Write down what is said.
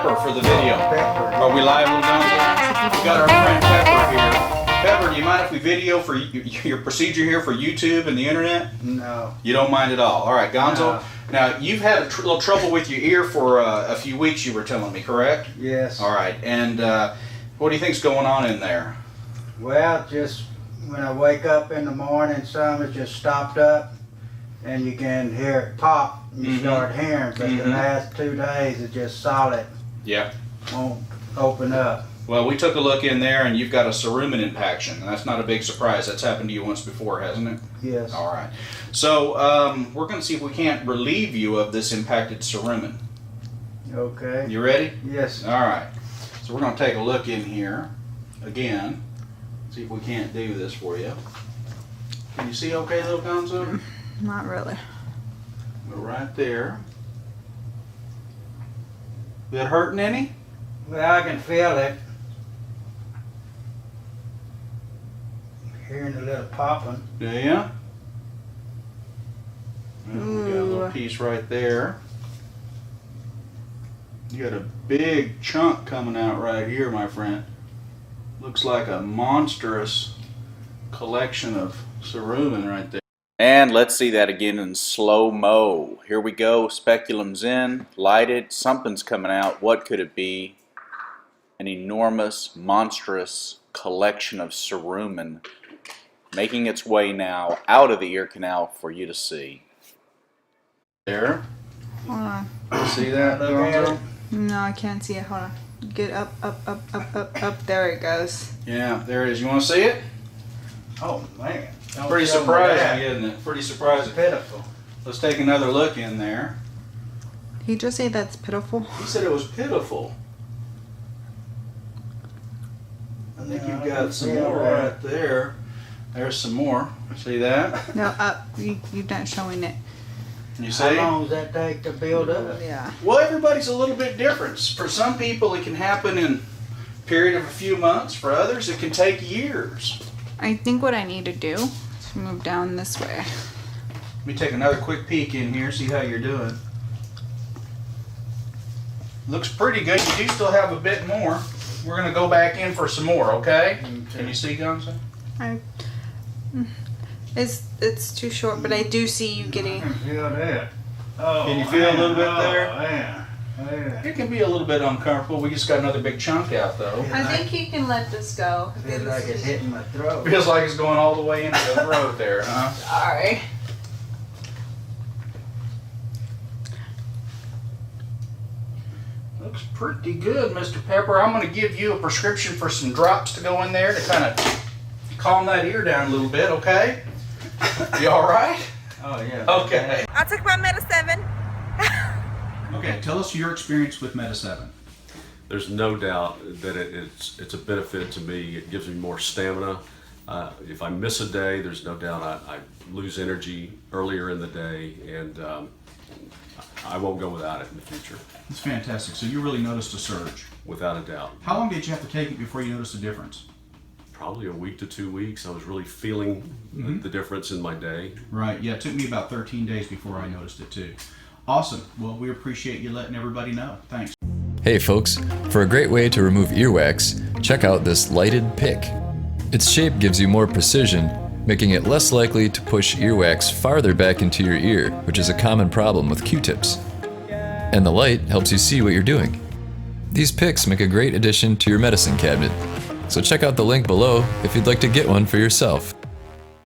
Pepper for the video. Pepper. Are we live, little Gonzo? We got our friend Pepper here. Pepper, do you mind if we video for your procedure here for YouTube and the internet? No. You don't mind at all. All right, Gonzo. No. Now, you've had a little trouble with your ear for a few weeks, you were telling me, correct? Yes. All right, and what do you think's going on in there? Well, just when I wake up in the morning, some is just stopped up, and you can hear it pop, and you start hearing. But the last 2 days, it's just solid. Yeah. Won't open up. Well, we took a look in there, and you've got a cerumen impaction, and that's not a big surprise. That's happened to you once before, hasn't it? Yes. All right. So we're going to see if we can't relieve you of this impacted cerumen. Okay. You ready? Yes. All right. So we're going to take a look in here again. See if we can't do this for you. Can you see okay, little Gonzo? Not really. Go right there. Is it hurting any? Well, I can feel it. Hearing a little popping. Do you? We got a little Ooh. piece right there. You got a big chunk coming out right here, my friend. Looks like a monstrous collection of cerumen right there. And let's see that again in slow-mo. Here we go, speculum's in, lighted, something's coming out. What could it be? An enormous, monstrous collection of cerumen making its way now out of the ear canal for you to see. There. Hold on. You see that, Look at Gonzo? it. No, I can't see it. Hold on. Get up, up, up, up, up, up. There it goes. Yeah, there it is. You want to see it? Oh, man. Don't Pretty show me surprising, that. isn't it? Pretty surprising. Pitiful. Let's take another look in there. Did he just say that's pitiful? He said it was pitiful. I think you've got some more right there. There's some more. See that? No, up. You're not showing it. You How see? long does that take to build up? Yeah. Well, everybody's a little bit different. For some people, it can happen in a period of a few months. For others, it can take years. I think what I need to do is move down this way. Let me take another quick peek in here, see how you're doing. Looks pretty good. You do still have a bit more. We're going to go back in for some more, okay? Can you see, Gonzo? It's too short, but I do see you I getting. can feel that. Oh, Can you feel a little bit man. there? Oh, man. Yeah. It can be a little bit uncomfortable. We just got another big chunk out, though. I think you can let this go. Feels like it's hitting my throat. Feels like it's going all the way into the throat there, huh? Sorry. Looks pretty good, Mr. Pepper. I'm going to give you a prescription for some drops to go in there to kind of calm that ear down a little bit, okay? You all right? Oh, yeah. Okay. I took my Meta 7. Okay, tell us your experience with Meta 7. There's no doubt that it's a benefit to me. It gives me more stamina. If I miss a day, there's no doubt I lose energy earlier in the day, and I won't go without it in the future, It's fantastic. So you really noticed a surge. without a doubt. How long did you have to take it before you noticed a difference? Probably a week to 2 weeks. I was really feeling the difference in my day. Right, yeah, it took me about 13 days before I noticed it too. Awesome. Well, we appreciate you letting everybody know. Thanks. Hey folks, for a great way to remove earwax, check out this lighted pick. Its shape gives you more precision, making it less likely to push earwax farther back into your ear, which is a common problem with Q-tips. And the light helps you see what you're doing. These picks make a great addition to your medicine cabinet, so check out the link below if you'd like to get one for yourself.